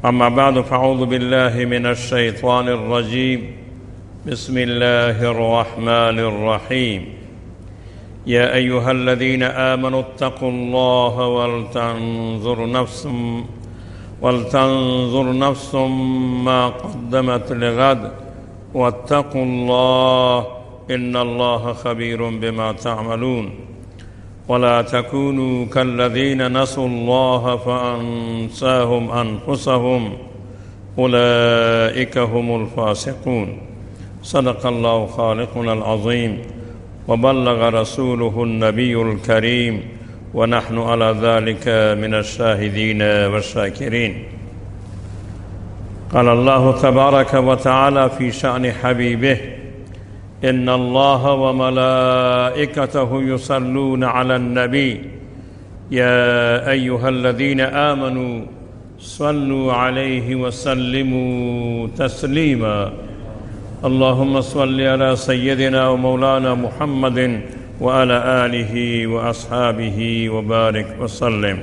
أما بعد فأعوذ بالله من الشيطان الرجيم. بسم الله الرحمن الرحيم. يا أيها الذين آمنوا اتقوا الله ولتنظر نفس ما قدمت لغد واتقوا الله إن الله خبير بما تعملون. ولا تكونوا كالذين نسوا الله فأنساهم أنفسهم أولئك هم الفاسقون. صدق الله خالقنا العظيم وبلغ رسوله النبي الكريم ونحن على ذلك من الشاهدين والشاكرين. قال الله تبارك وتعالى في شأن حبيبه: إن الله وملائكته يصلون على النبي يا أيها الذين آمنوا صلوا عليه وسلموا تسليما. اللهم صل على سيدنا ومولانا محمد وعلى آله وأصحابه وبارك وسلم.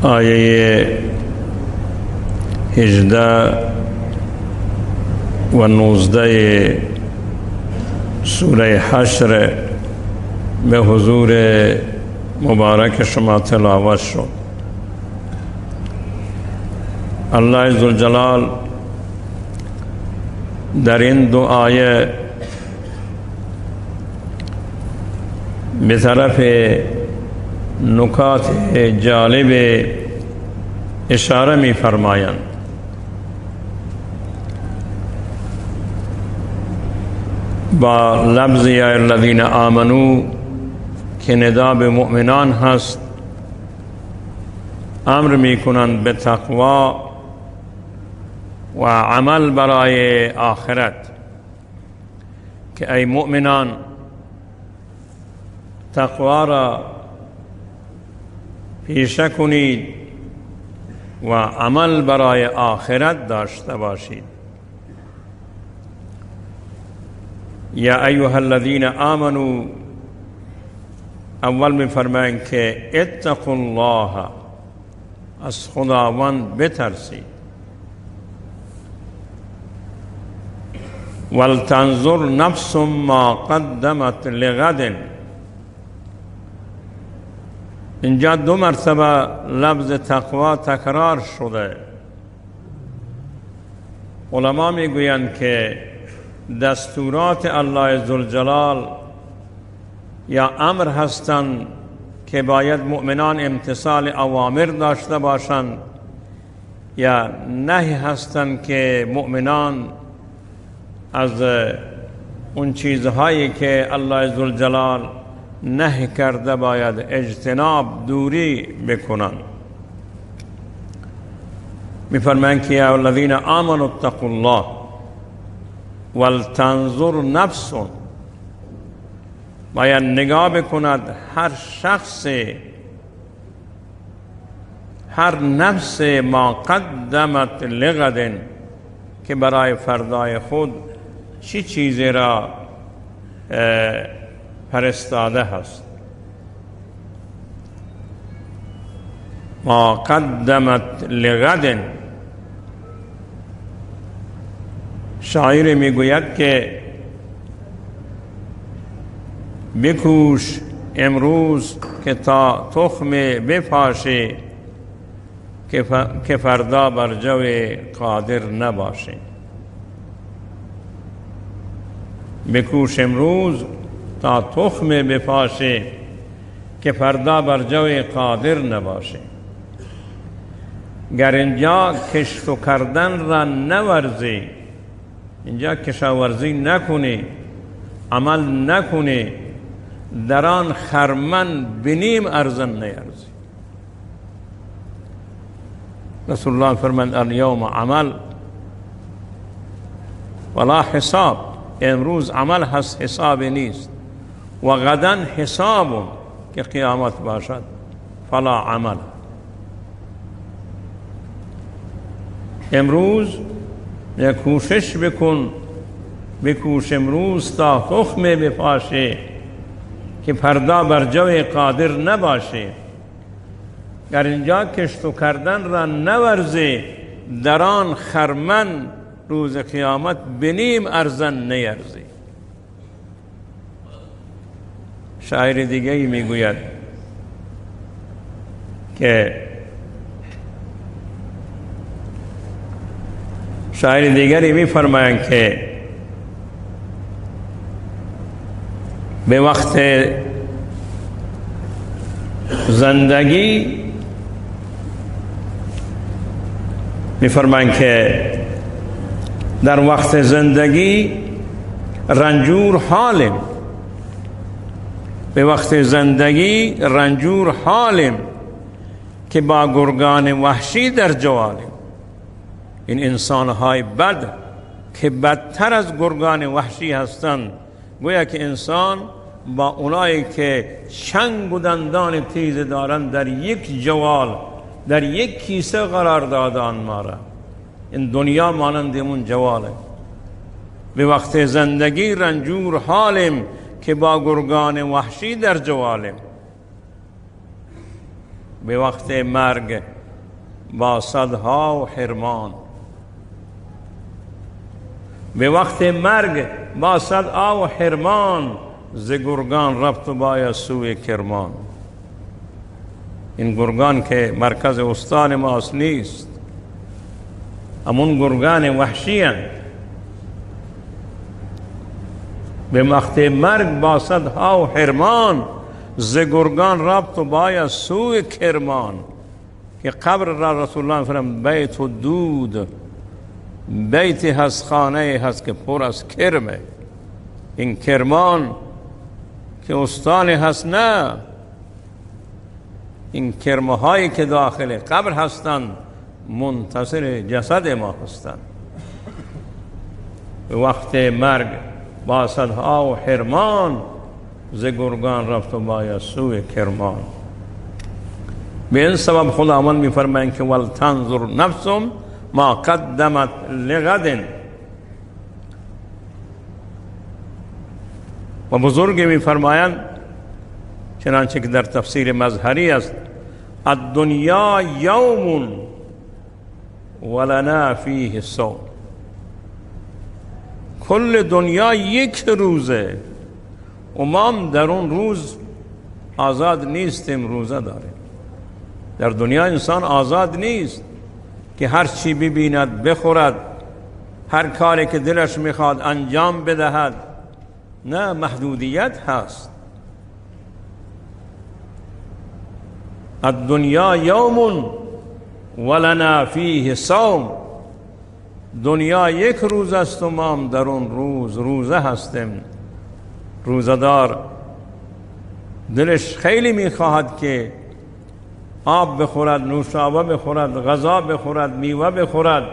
آیه 18 و 19 سوره حشر به حضور مبارک شما تلاوت شد. الله ذوالجلال در این دو آیه به طرف نکات جالب اشاره می فرمایند. با لفظ یا الذین آمنو که ندا به مؤمنان هست، امر می کنند به تقوا و عمل برای آخرت که ای مؤمنان تقوا را پیشه کنید و عمل برای آخرت داشته باشید. یا ایها الذین آمنو، اول می فرمایند که اتقوا الله، از خداوند بترسید. ولتنظر نفس ما قدمت لغد، اینجا دو مرتبه لفظ تقوا تکرار شده. علما میگویند که دستورات الله ذوالجلال یا امر هستند که باید مؤمنان امتثال اوامر داشته باشند، یا نهی هستند که مؤمنان از اون چیزهایی که الله ذوالجلال نهی کرده باید اجتناب، دوری بکنند. می‌فرمایند که یا الذین آمنوا اتقوا الله ولتنظر نفس، باید نگاه بکند هر شخص، هر نفس ما قدمت لغد، که برای فردای خود چی چیزی را فرستاده هست. ما قدمت لغد، شاعر میگوید که بکوش امروز که تا تخم بپاشی که فردا بر جو قادر نباشی. بکوش امروز تا تخم بپاشی که فردا بر جو قادر نباشی. گر اینجا کشت کردن را نورزی، اینجا کشاورزی نکنی، عمل نکنی، در آن خرمن بنیم ارزن نیارزی. رسول الله فرمند الیوم عمل ولا حساب، امروز عمل هست، حساب نیست. و غدا حساب، که قیامت باشد، فلا عمل. امروز کوشش بکن، بکوش امروز تا تخم بپاشه که فردا بر جای قادر نباشه. در اینجا کشت و کردن را نورزی، در آن خرمن روز قیامت بنیم ارزن نیرزی. شاعر دیگه ای میگوید که شاعر دیگری میفرمایند که به وقت زندگی میفرمایند که در وقت زندگی رنجور حالم، به وقت زندگی رنجور حالم که با گرگان وحشی در جوالم. این انسانهای بد که بدتر از گرگان وحشی هستند، گویا که انسان با اونایی که چنگ و دندان تیز دارند در یک جوال، در یک کیسه قرار دادن ما را. این دنیا مانند اون جواله. به وقت زندگی رنجور حالم که با گرگان وحشی در جوالم. به وقت مرگ با صدها و حرمان، به وقت مرگ با صدها و حرمان، ز گرگان رفت و باید سوی کرمان. این گرگان که مرکز استان ماست نیست، همون گرگان وحشی هستند. به وقت مرگ با صدها و حرمان، ز گرگان رفت و باید سوی کرمان. که قبر را رسول الله فرمود بیت و دود، بیتی هست، خانه هست که پر از کرمه. این کرمان که استانی هست نه، این کرمه هایی که داخل قبر هستند منتظر جسد ما هستند. به وقت مرگ با صدها و حرمان، ز گرگان رفت و باید سوی کرمان. به این سبب خداوند می‌فرماید که ولتنظر نفس ما قدمت لغد. و بزرگ می‌فرمایند چنانچه که در تفسیر مظهری است: الدنیا یوم ولنا فیه صوم. کل دنیا یک روزه و ما در اون روز آزاد نیستیم، روزه داریم. در دنیا انسان آزاد نیست که هر چی ببیند بخورد، هر کاری که دلش میخواد انجام بدهد. نه، محدودیت هست. الدنیا یوم ولنا فیه صوم. دنیا یک روز است و ما در اون روز روزه هستیم. روزدار دلش خیلی میخواهد که آب بخورد، نوشابه بخورد، غذا بخورد، میوه بخورد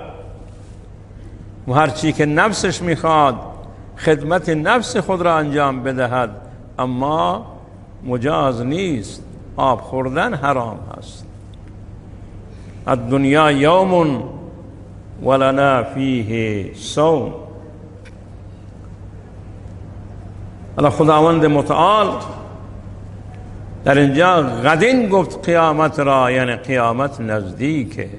و هر چی که نفسش میخواد خدمت نفس خود را انجام بدهد، اما مجاز نیست. آب خوردن حرام هست. الدنیا یوم ولنا فیه صوم. الله خداوند متعال در اینجا غدین گفت قیامت را، یعنی قیامت نزدیکه.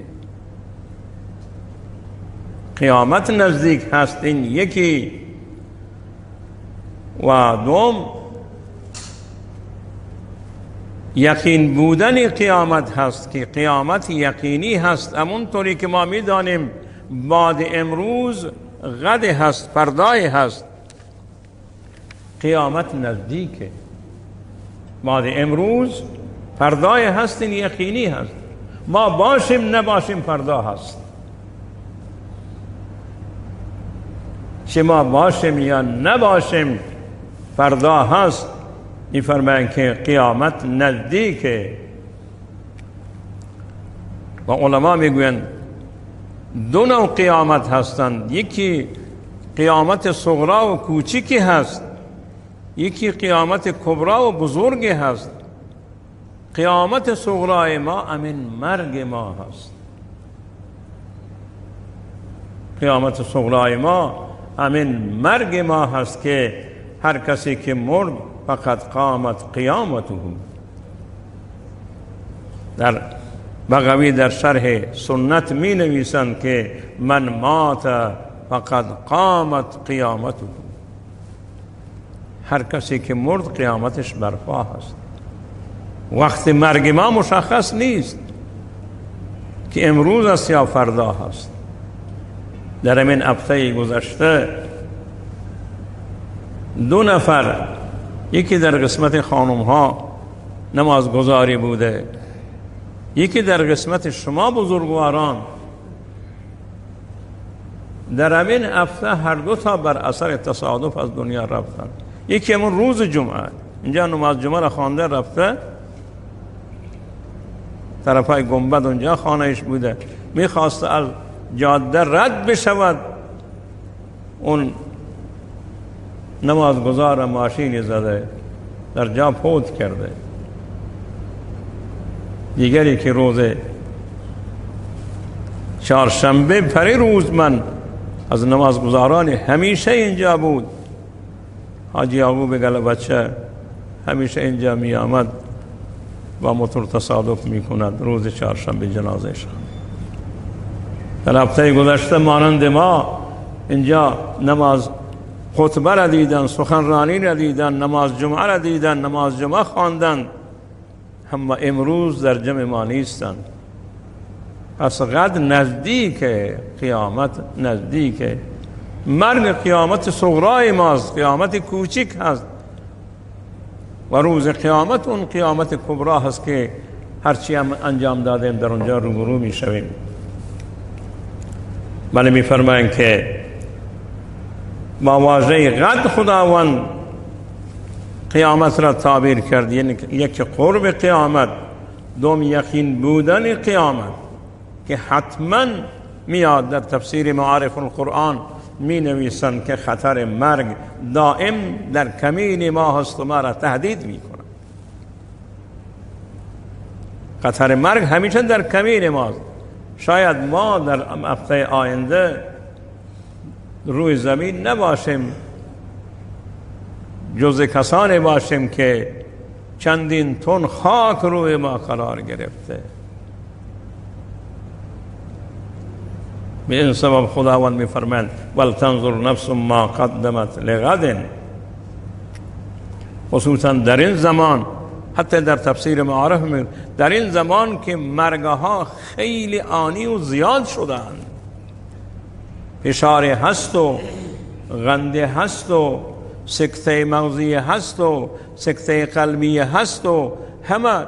قیامت نزدیک هست، این یکی. و دوم یقین بودن قیامت هست که قیامت یقینی هست. همونطوری که ما میدانیم بعد امروز غد هست، فردای هست. قیامت نزدیکه. بعد امروز فردای هست، این یقینی هست. ما باشیم نباشیم فردا هست. چه ما باشیم یا نباشیم فردا هست. می‌فرمایند که قیامت نزدیکه. و علما میگویند دو نوع قیامت هستند. یکی قیامت صغرا و کوچکی هست، یکی قیامت کبرا و بزرگ هست. قیامت صغرای ما همین مرگ ما هست. قیامت صغرای ما همین مرگ ما هست که هر کسی که مرد فقط قامت قیامته. در بغوی در شرح سنت می نویسند که من مات فقط قامت قیامته. هر کسی که مرد قیامتش برپا هست. وقت مرگ ما مشخص نیست که امروز است یا فردا هست. در همین هفته گذشته 2 نفر، یکی در قسمت خانم ها نمازگزاری بوده، یکی در قسمت شما بزرگواران، در همین هفته هر دو تا بر اثر تصادف از دنیا رفتن. یکی همون روز جمعه اینجا نماز جمعه را خوانده رفته، طرفای گنبد اونجا خانهش بوده، میخواست از جاده رد بشود، اون نمازگزار ماشینی زده در جا فوت کرده. دیگری که روز چهارشنبه پری روز من از نمازگزاران همیشه اینجا بود، حاجی یعقوب گل بچه همیشه اینجا می آمد، با موتور تصادف می کند روز چهارشنبه جنازه شد. در هفته گذشته مانند ما اینجا نماز خطبه را دیدن، سخنرانی را دیدن، نماز جمعه را دیدن، نماز جمعه خواندن، اما امروز در جمع ما نیستند. پس قد نزدیک قیامت، نزدیک مرگ قیامت صغرای ماست، قیامت کوچک هست و روز قیامت اون قیامت کبرا هست که هرچی هم انجام دادیم در اونجا روبرو می شویم. بله می فرمایند که با واژه قد خداوند قیامت را تعبیر کرد، یعنی یک قرب قیامت، دوم یقین بودن قیامت که حتما میاد. در تفسیر معارف القرآن می نویسند که خطر مرگ دائم در کمین ما هست و ما را تهدید می کند. خطر مرگ همیشه در کمین ماست. شاید ما در هفته آینده روی زمین نباشیم، جز کسانی باشیم که چندین تن خاک روی ما قرار گرفته. به این سبب خداوند می‌فرماید ولتنظر نفس ما قدمت لغد. خصوصا در این زمان، حتی در تفسیر معارف میگه در این زمان که مرگها خیلی آنی و زیاد شدند، فشار هست و غنده هست و سکته مغزی هست و سکته قلبی هست و همه.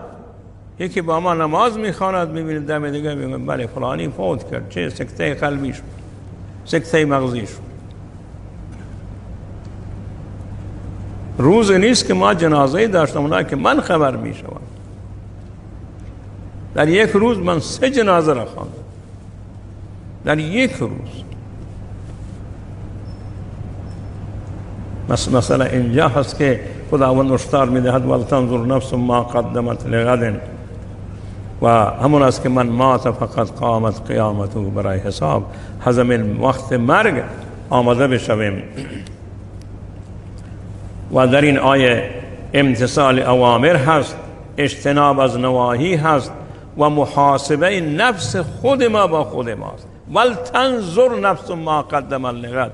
یکی با ما نماز میخواند میبینید دم دیگه میگه بله فلانی فوت کرد، چه سکته قلبی شد، سکته مغزی شد. روز نیست که ما جنازه داشتم اونها که من خبر میشوم. در یک روز من 3 جنازه را خواندم، در یک روز. مثلا اینجا هست که خداوند هشدار میدهد ولتنظر نفس ما قدمت لغد، و همون است که من مات فقط قامت قیامته، برای حساب همین وقت مرگ آماده بشویم. و در این آیه امتثال اوامر هست، اجتناب از نواهی هست و محاسبه نفس خود ما با خود ماست. ولتنظر نفس ما قدمت لغد،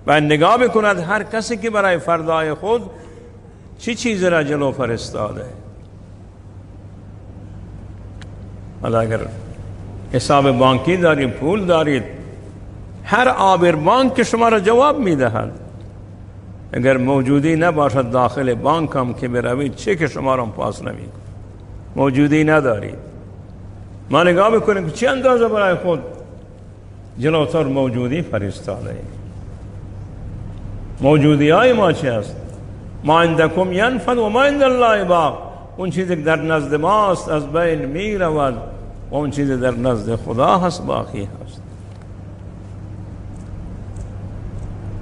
و نگاه بکند هر کسی که برای فردای خود چی چیز را جلو فرستاده. حالا اگر حساب بانکی دارید، پول دارید، هر عابر بانک شما را جواب میدهد. اگر موجودی نباشد داخل بانک هم که بروید چک شما را پاس نمی‌کند، موجودی ندارید. ما نگاه بکنیم که چه اندازه برای خود جلوتر موجودی فرستاده. موجودی های ما چه است؟ ما عندکم ینفد و ما عند الله باق. اون چیزی که در نزد ماست از بین می رود و اون چیزی در نزد خدا هست باقی هست.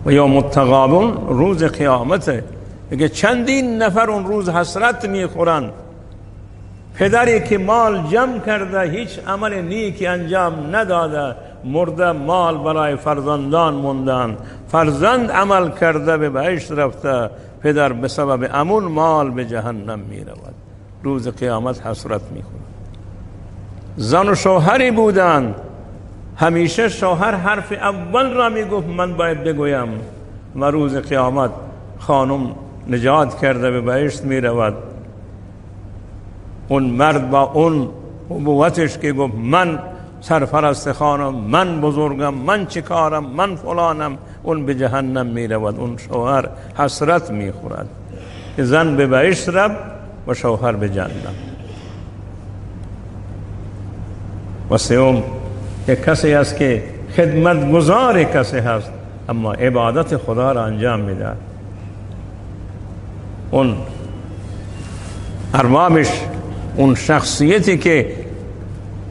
و یوم التغابن، روز قیامته، اگه چندین نفر اون روز حسرت می خورند. پدری که مال جمع کرده هیچ عمل نیکی انجام نداده، مرده، مال برای فرزندان موندن، فرزند عمل کرده به بهشت رفته، پدر به سبب امون مال به جهنم می رود، روز قیامت حسرت می خورد. زن و شوهری بودند، همیشه شوهر حرف اول را می گفت من باید بگویم، و روز قیامت خانم نجات کرده به بهشت می رود. اون مرد با اون ابوتش که گفت من سرپرست خانم، من بزرگم، من چیکارم، من فلانم، اون به جهنم می رود. اون شوهر حسرت می خورد که زن به بهشت رفت و شوهر به جهنم. و سوم یک کسی است که خدمتگزار کسی هست اما عبادت خدا را انجام میده. اون اربابش، اون شخصیتی که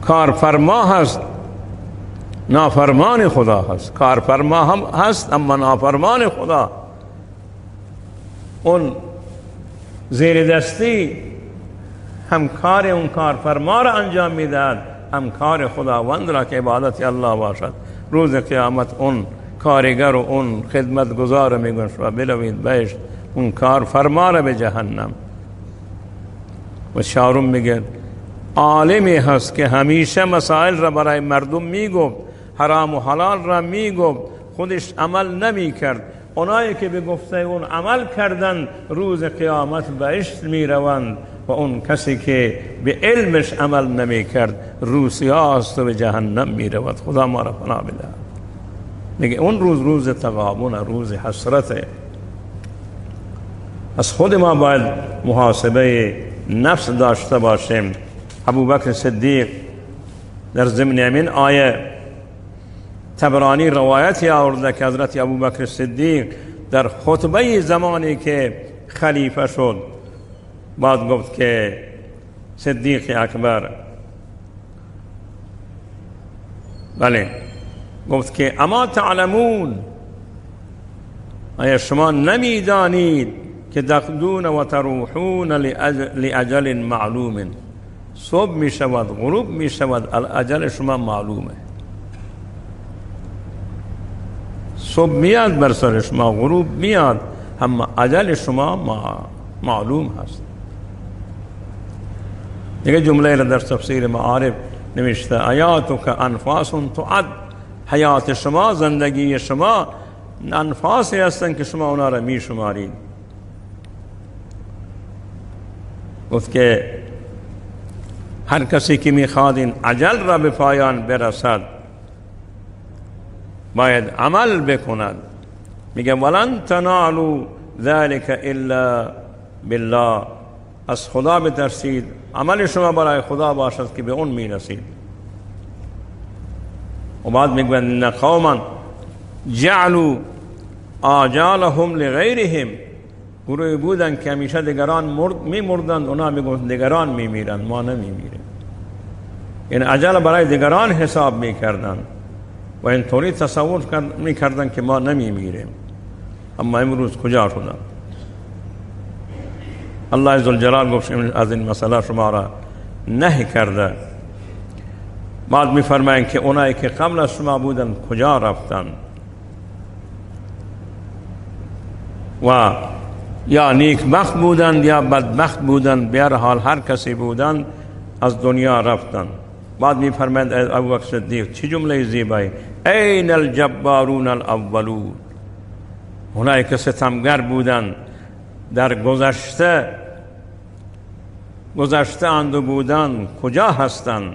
کارفرما هست نافرمان خدا هست، کارفرما هم هست اما نافرمان خدا، اون زیر دستی هم کار اون کارفرما را انجام میدهد هم کار خداوند را که عبادت الله باشد. روز قیامت اون کارگر و اون خدمتگزار میگن شما بروید بهشت، اون کارفرما را به جهنم. و چهارم میگه عالمی هست که همیشه مسائل را برای مردم میگفت، حرام و حلال را میگفت، خودش عمل نمیکرد. اونایی که به گفته اون عمل کردن روز قیامت بهشت میروند و اون کسی که به علمش عمل نمیکرد روسیاست و به جهنم میرود. خدا ما را پناه بده. میگه اون روز تغابن، روز حسرته. از خود ما باید محاسبه نفس داشته باشیم. ابوبکر صدیق در ضمن همین آیه طبرانی روایتی آورده که حضرت ابوبکر صدیق در خطبه زمانی که خلیفه شد بعد گفت که صدیق اکبر، بله، گفت که اما تعلمون، آیا شما نمیدانید که تغدون و تروحون لاجل معلوم، صبح می شود غروب می شود، اجل شما معلومه. صبح میاد بر سر شما، غروب میاد، اما اجل شما معلوم هست. دیگه جمله را در تفسیر معارف نوشته آیاتک انفاس تعد، حیات شما، زندگی شما انفاسی هستند که شما اونا را می شمارید. گفت که هر کسی که میخواد این اجل را به پایان برسد باید عمل بکند. میگه ولن تنالوا ذلك الا بالله، از خدا بترسید، عمل شما برای خدا باشد که به اون میرسید. و بعد میگه ان قوما جعلوا آجالهم لغیرهم، گروهی بودن که همیشه دیگران میمردند، اونا میگوند دیگران میمیرند، ما نمیمیریم. این اجل برای دیگران حساب میکردن و اینطوری تصور میکردن که ما نمیمیریم. اما امروز کجا شدن؟ الله عزوجلال گفت از این مسئله شما را نهی کرده. بعد میفرمایند که اونایی که قبل از شما بودن کجا رفتن؟ و یا نیکبخت بودند یا بدبخت بودند، به هر حال هر کسی بودند از دنیا رفتند. بعد میفرمایند ابوبکر صدیق چه جمله زیبایی، این الجبارون الاولون، اونایی که ستمگر بودند در گذشته اند و بودند کجا هستند؟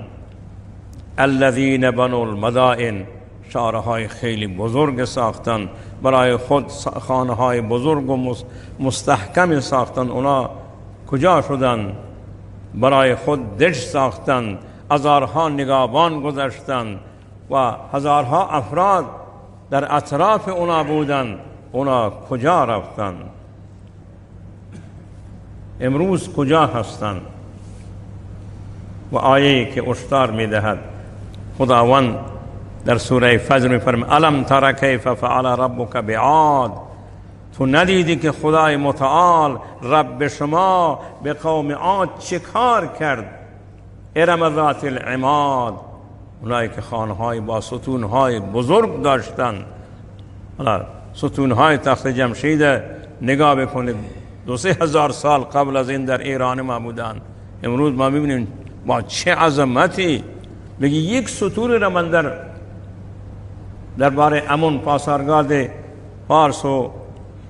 الذین بنوا المدائن، شهرهای خیلی بزرگ ساختن، برای خود خانه های بزرگ و مستحکم ساختن، اونا کجا شدن؟ برای خود دشت ساختن، هزارها نگهبان گذاشتن و هزارها افراد در اطراف اونا بودن، اونا کجا رفتن؟ امروز کجا هستند؟ و آیه‌ای که هشدار می‌دهد خداوند در سوره فجر می‌فرماید الم تر کیف فعل ربک بعاد، تو ندیدی که خدای متعال رب شما به قوم عاد چه کار کرد؟ ارم ذات العماد، اونایی که خانه‌های با ستون‌های بزرگ داشتن، ستون‌های تخت جمشید نگاه بکنید 2-3 هزار سال قبل از این در ایران ما بودن، امروز ما میبینیم با چه عظمتی. بگی یک ستون را من در باره امون پاسارگاد پارس و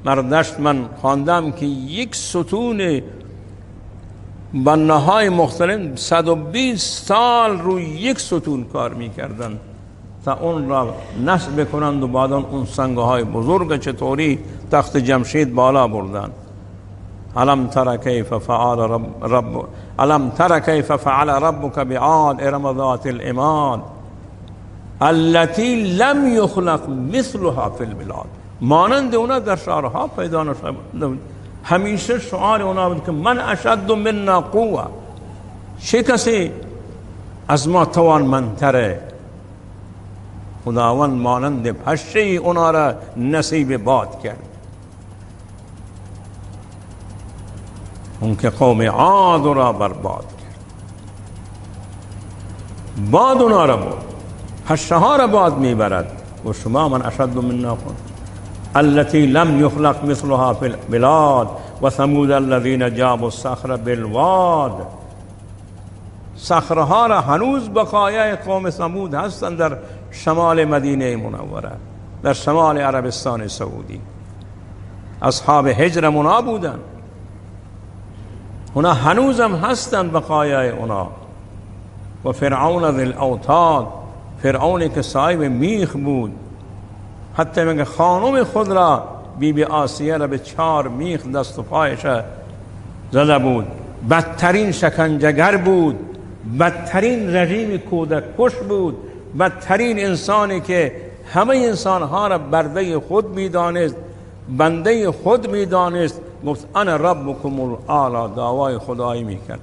مردشت من خواندم که یک ستون بناهای مختلف 120 سال روی یک ستون کار میکردن تا اون را نصب بکنند و بعد اون سنگه های بزرگ چطوری تخت جمشید بالا بردن. الم تر کیف فعل ربک بعاد ارم ذات العماد التي لم يخلق مثلها في البلاد. مانند اونا در شهرها پیدا نشد. همیشه شعار اونا بود که من اشد منا قوه، چه کسی از ما توانمندتره. خداوند مانند پشه اونا را نصیب باد کرد. اون که قوم عاد را برباد کرد، باد اونا را برد، پشه ها را باد میبرد. و شما من اشد منا قوه التي لم يخلق مثلها في البلاد و ثمود الذين جابوا الصخر بالواد. صخرها را هنوز بقایای قوم ثمود هستند در شمال مدینه منوره، در شمال عربستان سعودی. اصحاب حجر اونا بودن، اونا هنوزم هستند بقایای اونا. و فرعون ذی الاوتاد، فرعونی که صاحب میخ بود، حتی میگه خانم خود را بی آسیه را به 4 میخ دست و پایش زده بود. بدترین شکنجهگر بود، بدترین رژیم کودک کش بود، بدترین انسانی که همه انسانها را برده خود میدانست، بنده خود میدانست. گفت انا ربکم الاعلی، دعوای خدایی میکرد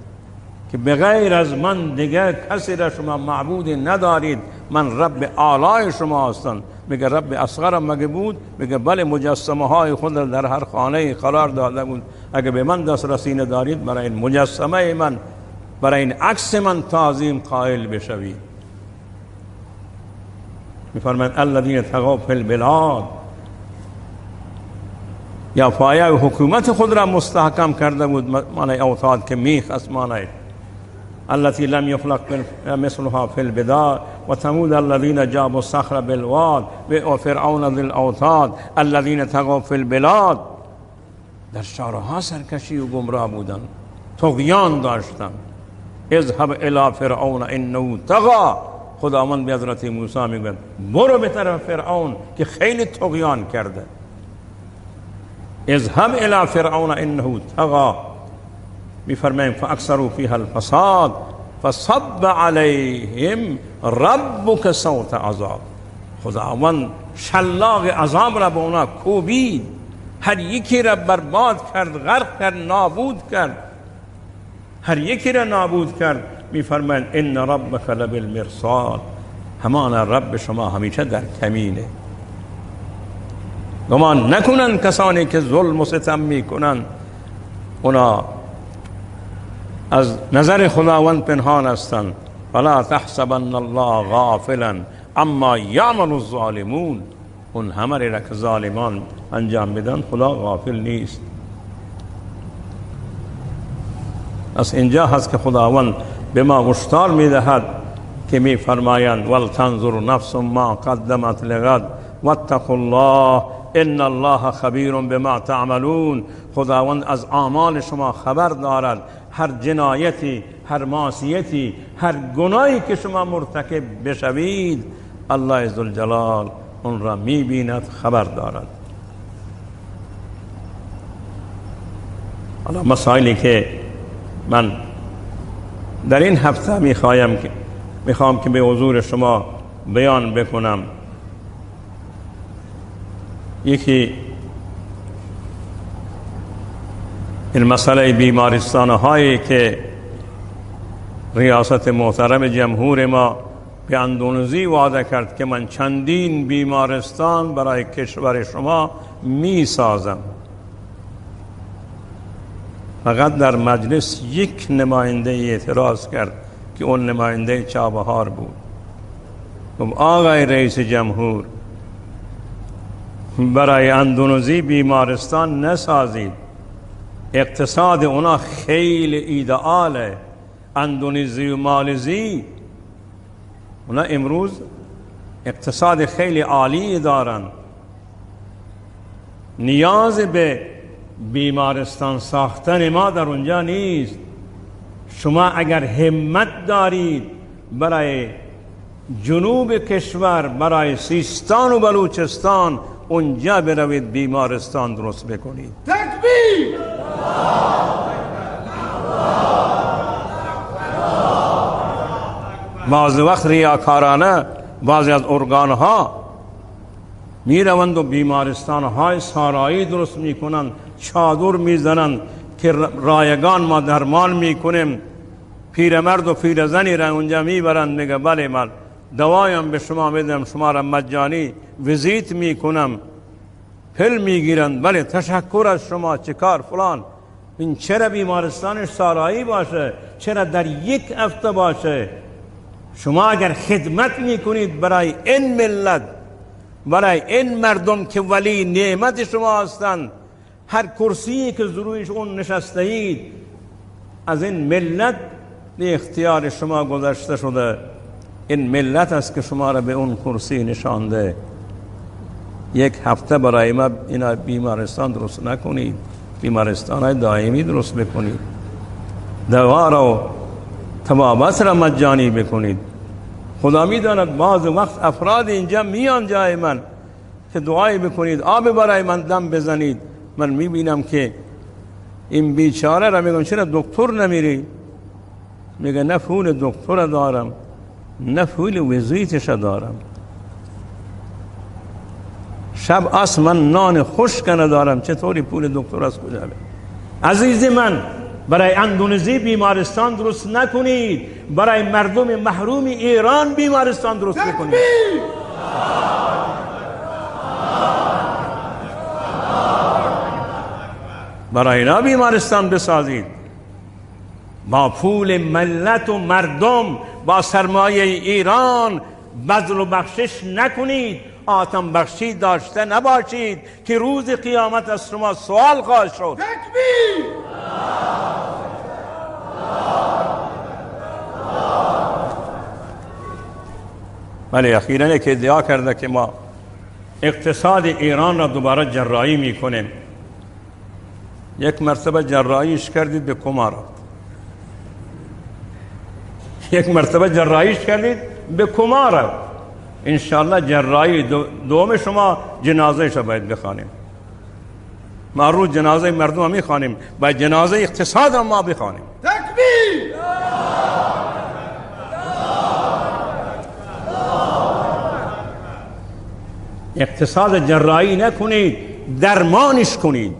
که بغیر از من دیگر کسی را شما معبودی ندارید، من رب اعلی شما هستم. میگه رب اصغر مگه بود؟ میگه بله، مجسمه های خود در هر خانه قرار داده بود. اگه به من دسترسی ندارید برای این مجسمه من، برای این عکس من تعظیم قائل بشوید. میفرماید الذین طغوا فی البلاد، یا پایه حکومت خود را مستحکم کرده بود. معنی اوتاد که میخ اسمانه التي لم يخلق مثلها في البلاد و ثمود الذين جابوا الصخر بالواد و فرعون ذی الاوتاد الذين طغوا في البلاد. در شهرها سرکشی و گمراه بودن، طغیان داشتن. اذهب الى فرعون انه طغى. خداوند به حضرت موسی میگه برو به طرف فرعون که خیلی طغیان کرده. اذهب الى فرعون انه طغى. میفرمایم فاکثروا فیها الفساد فصب علیهم ربک صوت عذاب. خداوند شلاق عذاب را به اونا کوبید، هر یکی را برباد کرد، غرق کرد، نابود کرد، هر یکی را نابود کرد. میفرماید ان ربک لبالمرصاد، همان رب شما همیشه در کمینه. گمان نکنن کسانی که ظلم و ستم میکنن اونا از نظر خداوند پنهان هستند. فلا تحسبن الله غافلا اما یعمل الظالمون. اون همه را که ظالمان انجام میدن خدا غافل نیست. از اینجا هست که خداوند به ما هشدار میدهد که میفرمایند ولتنظر نفس ما قدمت لغد واتقوا الله ان الله خبیر بما تعملون. خداوند از اعمال شما خبر دارد. هر جنایتی، هر معصیتی، هر گناهی که شما مرتکب بشوید الله ذوالجلال اون را میبیند، خبر دارد. حالا مسائلی که من در این هفته میخوام که به حضور شما بیان بکنم. یکی این مسئله بیمارستان هایی که ریاست محترم جمهور ما به اندونزی وعده کرد که من چندین بیمارستان برای کشور شما می سازم. فقط در مجلس یک نماینده اعتراض کرد که اون نماینده چابهار بود. آقای رئیس جمهور، برای اندونزی بیمارستان نسازید. اقتصاد اونا خیلی ایدئاله. اندونزی و مالزی اونا امروز اقتصاد خیلی عالی دارن. نیاز به بیمارستان ساختن ما در اونجا نیست. شما اگر همت دارید برای جنوب کشور، برای سیستان و بلوچستان اونجا بروید بیمارستان درست بکنید. تکبیر! بعض وقت ریاکارانه بعضی از ارگانها میروند و بیمارستانهای سارایی درست میکنند، چادر میزنند که رایگان ما درمان میکنیم. پیرمرد و پیرزنی را اونجا میبرند، میگه بله من دوایم به شما میدم، شما را مجانی ویزیت میکنم. پل میگیرند، بله تشکر از شما، چیکار فلان. این چرا بیمارستانش سارایی باشه؟ چرا در یک هفته باشه؟ شما اگر خدمت میکنید برای این ملت، برای این مردم که ولی نعمت شما هستند، هر کرسیی که رویش اون نشسته اید از این ملت به اختیار شما گذاشته شده. این ملت است که شما را به اون کرسی نشانده. یک هفته برای ما اینا بیمارستان درست نکنید، بیمارستان دائمی درست بکنید، دوا را طبابت را مجانی بکنید. خدا میداند بعض وقت افراد اینجا میان جای من که دعای بکنید، آب برای من دم بزنید. من میبینم که این بیچاره را میگم چرا دکتر نمیری؟ میگه نه پول دکتر دارم، نه پول ویزیتش دارم. شب اصلا من نان خشک ندارم، چطوری پول دکتر از کجا بیارم؟ عزیز من، برای اندونزی بیمارستان درست نکنید، برای مردم محروم ایران بیمارستان درست بکنید. برای اینا بیمارستان بسازید. با پول ملت و مردم، با سرمایه ایران بذل و بخشش نکنید. آتم بخشی داشته نباشید که روز قیامت از شما سوال خواهد شد. تکبیر! ولی اخیراً یک ادعا کرده که ما اقتصاد ایران را دوباره جراحی میکنیم. یک مرتبه جراحیش کردید به کمارا، یک مرتبه جراحیش کردید به کمارا. انشاءالله جراحی دوم شما جنازهش را باید بخوانیم. ما روز جنازه مردم را میخوانیم، باید جنازه اقتصاد را ما بخوانیم. تکبیر! اقتصاد جراحی نکنید، درمانش کنید.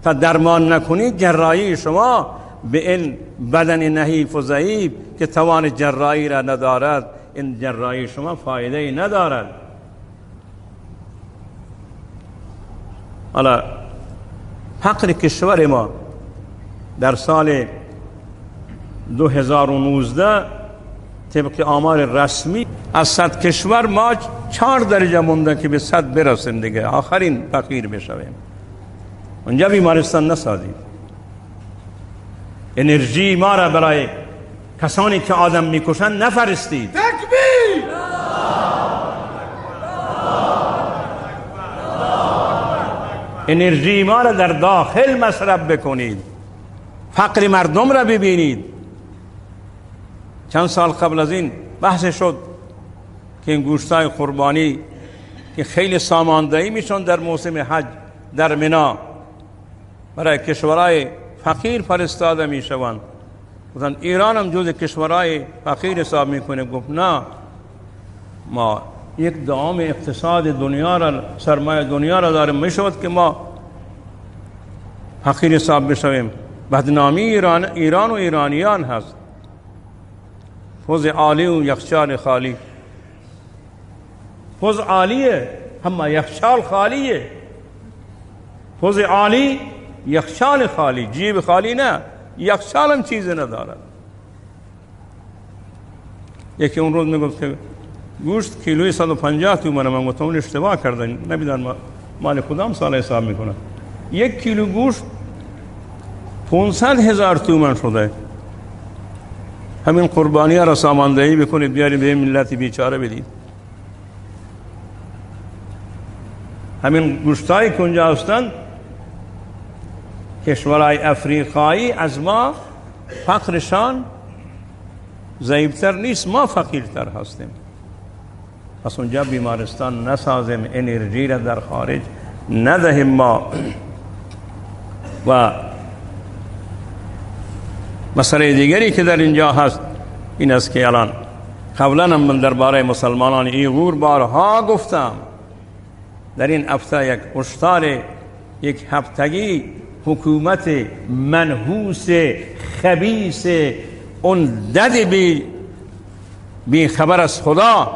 تا درمان نکنید جراحی شما به این بدن نحیف و ضعیف که توان جراحی را ندارد، این جراحی شما فایده ای ندارد. حالا فقر کشور ما در سال 2019 طبق آمار رسمی از 100 کشور ما 4 درجه مونده که به 100 برسیم دیگه، آخرین فقیر بشویم. اونجا بیمارستان نسازید. انرژی ما را برای کسانی که آدم میکشن نفرستید. تکبیر! انرژی ما را در داخل مصرف بکنید. فقر مردم را ببینید. چند سال قبل از این بحث شد که این گوشتای قربانی که خیلی ساماندهی میشن در موسم حج در منا برای کشورهای فقیر فرستاده میشوند. گفتن ایران هم جز کشورهای فقیر حساب میکنه. گفت نه، ما یک دام اقتصاد دنیا را، سرمایه دنیا را داریم، میشود که ما فقیر حساب بشویم. بدنامی ایران و ایرانیان هست. حوض عالی و یخچال خالی. حوض عالیه اما یخچال خالیه. حوض عالی یخچال خالی، جیب خالی نه، یخچال هم چیزی ندارد. یکی اون روز میگفت که گوشت کیلوی 150 تومنه. من گفتم اون اشتباه کردن، نمیدن مال کدام سال حساب میکنن. 1 کیلو گوشت 500,000 تومن شده. همین قربانی ها را ساماندهی بکنید بیارید به ملت بیچاره بدید. همین گوشتایی که اونجا هستند کشورهای افریقایی از ما فقرشان ضعیفتر نیست، ما فقیرتر هستیم. پس اونجا بیمارستان نسازیم، انرژی را در خارج ندهیم ما. و مسئله دیگری که در اینجا هست این است که الان قبلا هم من درباره مسلمانان ایغور بارها گفتم، در این هفته یک هشدار یک هفتگی حکومت منحوس خبیث اون دد بی خبر از خدا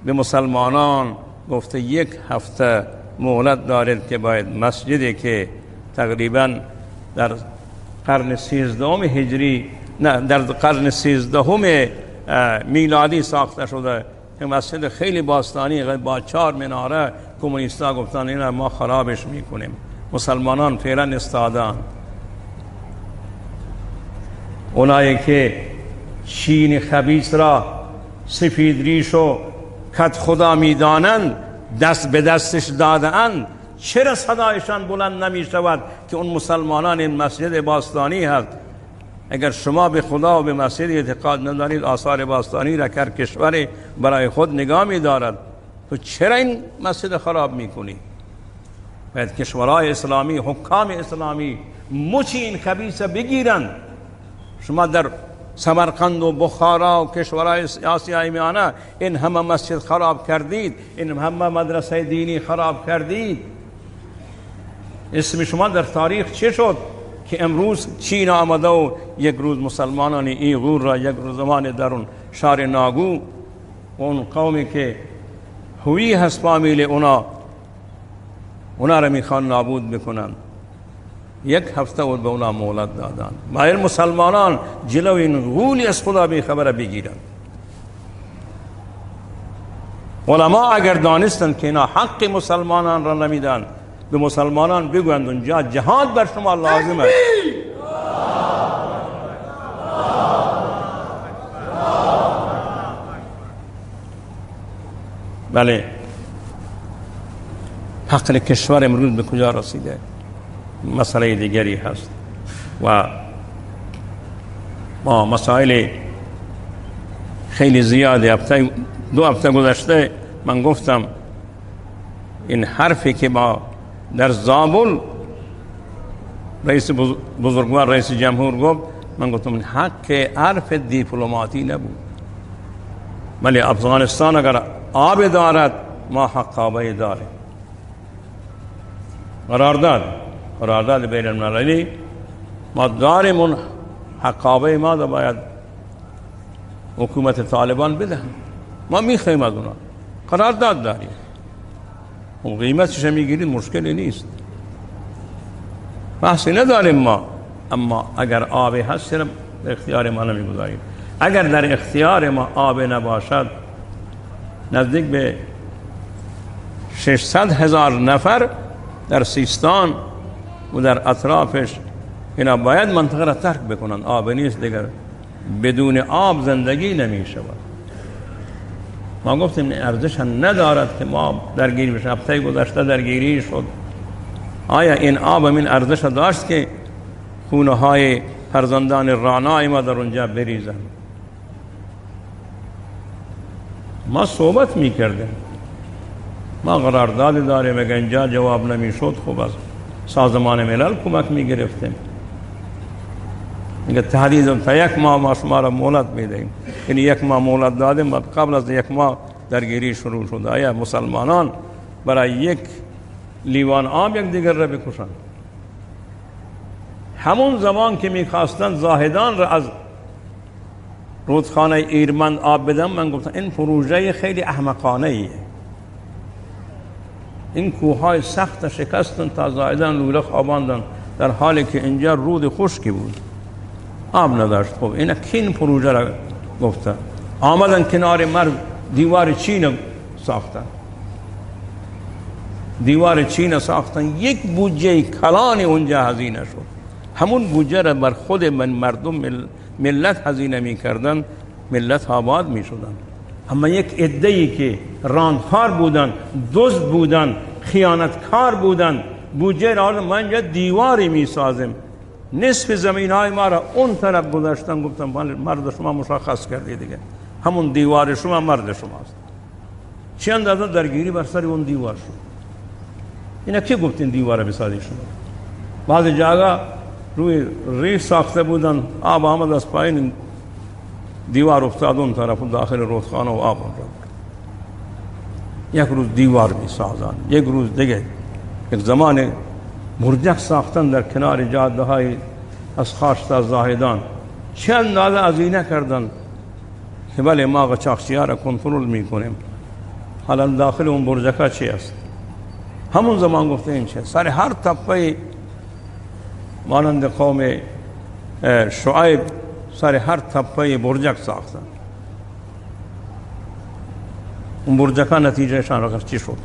به مسلمانان گفته 1 هفته مهلت دارید که باید مسجدی که تقریبا در قرن 13 هجری نه در قرن 13 میلادی ساخته شده، این مسجد خیلی باستانی با 4 مناره، کمونیستا گفتن اینا ما خرابش میکنیم. مسلمانان فعلا استادان، اونایی که چین خبیث را سفید ریش و کت خدا میدانند دست به دستش دادند، چرا صدایشان بلند نمی شود که اون مسلمانان این مسجد باستانی هست؟ اگر شما به خدا و به مسجد اعتقاد ندارید، آثار باستانی را که کشور برای خود نگاه می دارد، تو چرا این مسجد خراب می کنی؟ باید کشورهای اسلامی، حکام اسلامی مچ این خبیث بگیرند. شما در سمرقند و بخارا و کشورهای آسیای میانه این همه مسجد خراب کردید، این همه مدرسه دینی خراب کردید. اسم شما در تاریخ چه شد که امروز چین آمده و یک روز مسلمانان ایغور را یک روز زمان در اون شهر ناگو، اون قومی که هوی هست فامیل اونا را میخوان نابود بکنن، 1 هفته بود به اونا مهلت دادن. مایل مسلمانان جلو این غولی از خدا بی خبر بگیرن. علما اگر دانستن که اینا حق مسلمانان را نمیدن، به مسلمانان بگویند اونجا جهاد بر شما لازمه. بله، حق کشور امروز به کجا رسیده؟ مسئله دیگری هست و ما مسائل خیلی زیاده. 2 هفته گذشته من گفتم این حرفی که ما در زابل رئیس بزرگوار رئیس جمهور گفت، من گفتم این حق حرف دیپلماتی نبود، ولی افغانستان اگر آب دارد ما حق آبی داریم. قرارداد بین المللی ما داریم، اون حق آبی ما دا باید حکومت طالبان بدهن. ما میخوایم از اونا، قرارداد داریم، اون قیمتش میگیرید مشکلی نیست، بحثی نداریم ما. اما اگر آبی هست چرا در اختیار ما نمیگذاریم؟ اگر در اختیار ما آب نباشد، نزدیک به 600,000 نفر در سیستان و در اطرافش اینا باید منطقه را ترک بکنن. آب نیست دیگر، بدون آب زندگی نمی شود. ما گفتیم ارزش ندارد که ما درگیری بشن. هفته گذشته درگیری شد. آیا این آب من ارزش داشت که خونه های فرزندان رانای ما در اونجا بریزن؟ ما صحبت می کردیم، ما قرارداد داریم، اگر اینجا جواب نمی شد خوب از سازمان ملل کمک می گرفتیم. میگه تهدید تا 1 ماه ما شما را مهلت میدهیم. یعنی 1 ماه مهلت دادیم، قبل از 1 ماه درگیری شروع شد. آیا مسلمانان برای 1 لیوان آب یک دیگر را بکشند؟ همون زمان که میخواستند زاهدان را از رودخانه ایرمند آب بدن، من گفتم این پروژه خیلی احمقانه ایه. این کوههای سخت شکستن تا زاهدان لوله خواباندن، در حالی که اینجا رود خشکی بود، آب نداشت. خب این کین پروژه را گفته. آمدن کنار مرد دیوار چین ساختن، دیوار چین ساختن، یک بودجه کلان اونجا هزینه شد. همون بودجه را بر خود مردم ملت هزینه می کردن، ملت آباد می شدن. اما یک عده‌ای که راندخار بودن، دزد بودن، خیانتکار بودن، بودجه را ما اینجا دیواری می سازیم، نصف زمین های ما را اون طرف گذاشتن، گفتن مرد شما مشخص کردی دیگه، همون دیوار شما مرد شماست. چه اندازه درگیری بر سر اون دیوار شد. اینا کی گفتین دیوار بسازی شما؟ بعض جاگا روی ریش ساخته بودن، آب آمد از پایین، دیوار افتاد اون طرف و داخل رودخانه و آب اونجا. یک روز دیوار می سازن، یک روز دیگه یک زمان برجک ساختن در کنار جاده های از خاش تا زاهدان. چند اندازه هزینه کردن که بله ما قاچاقچی‌ها را کنترل میکنیم. حالا داخل اون برجکا چی است؟ همون زمان گفته این چه سر هر تپه مانند قوم شعیب سر هر تپه برجک ساختن. اون برجکا نتیجهشان را چی شد؟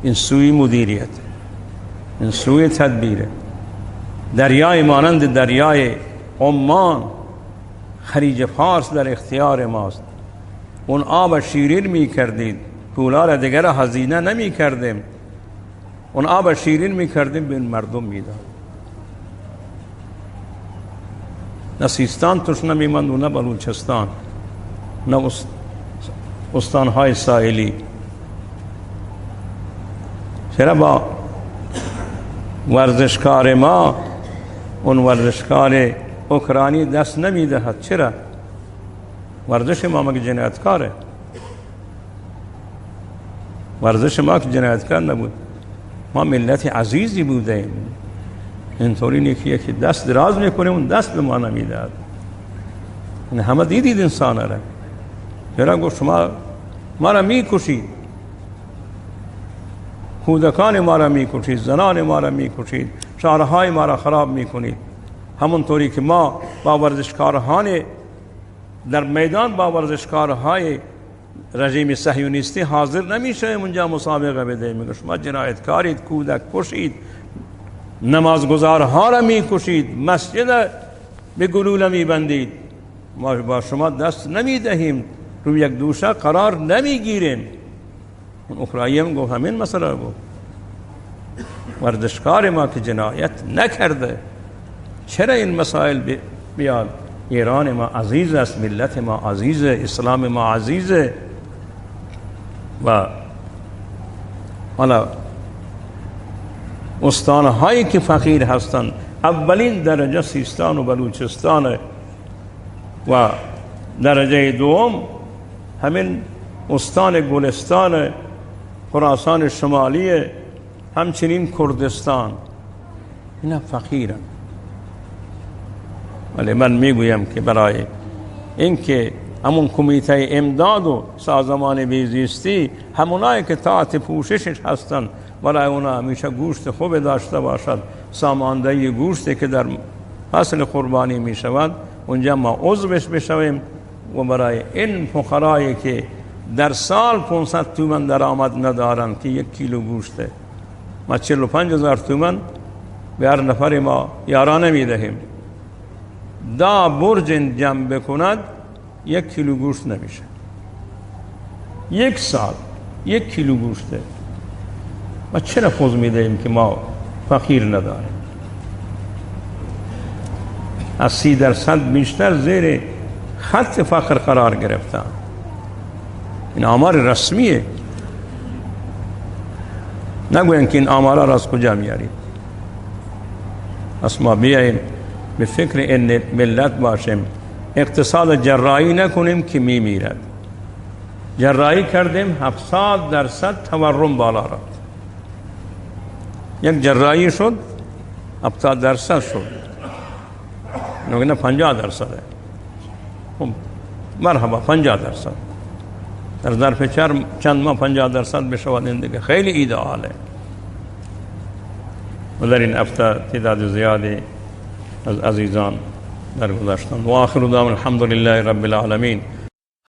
این سوی مدیریت، این سوی تدبیره. دریای مانند دریای عمان، خلیج فارس در اختیار ماست. اون آب شیرین می کردید، پولا را دیگر هزینه نمی کردیم، اون آب شیرین می کردیم به مردم می داد. نه سیستان توش نمی ماند و نه بلوچستان، نه استانهای ساحلی. چرا با ورزشکار ما اون ورزشکار اوکراینی دست نمی دهد؟ چرا؟ ورزش ما مگه جنایتکاره؟ ورزش ما که جنایتکار نبود. ما ملت عزیزی بودیم، اینطوری نیست که دست دراز میکنه اون دست به ما نمیداد. این همه دیدید انسان را. چرا گفت شما ما را میکشید، کودکان ما را میکشید، زنان ما را میکشید، شهرهای ما را خراب میکنید. همونطوری که ما با ورزشکاران در میدان با ورزشکارهای رژیم صهیونیستی حاضر نمیشه اونجا مسابقه بده، میگه شما جنایتکارید، کودک کشید، نمازگزارها را میکشید، مسجد به گلوله میبندید، ما با شما دست نمیدهیم، روی یک دوشه قرار نمیگیریم. اون اوکراینی گفت همین مسئله رو گفت. ورزشکار ما که جنایت نکرده چرا این مسائل بیاد؟ ایران ما عزیز است، ملت ما عزیزه، اسلام ما عزیزه. و حالا استانهایی که فقیر هستند، اولین درجه سیستان و بلوچستان و درجه دوم همین استان گلستان، خراسان شمالی، همچنین کردستان. اینا فقیرن. ولی من میگویم که برای اینکه همون کمیته امداد و سازمان بهزیستی همونایی که تحت پوششش هستن، برای اونا همیشه گوشت خوب داشته باشد، ساماندهی گوشتی که در فصل قربانی می شود اونجا ما عضوش بشویم. و برای این فقرایی که در سال 500 تومن درآمد ندارن که 1 کیلو گوشته، ما 45,000 تومن به هر نفر ما یارانه می دهیم. دا برج جمع بکند 1 کیلو گوشت نمیشه. 1 سال 1 کیلو گوشته. ما چرا پوز میدهیم که ما فقیر نداریم؟ از 30% بیشتر زیر خط فقر قرار گرفتن. این آمار رسمیه. نگوین که این آمارا را از کجا میارید. پس ما بیاییم به فکر این ملت باشیم، اقتصاد جراحی نکنیم که میمیرد. جراحی کردیم 70% تورم بالا رفت. یک جراحی شد 70% شد، نگه 50%. خب مرحبا 50% در ظرف چند ماه 50% بشود، این دیگه خیلی ایدئاله. و در این هفته تعداد زیادی از عزیزان درگذشتند. و آخر دعوانا الحمد لله رب العالمین.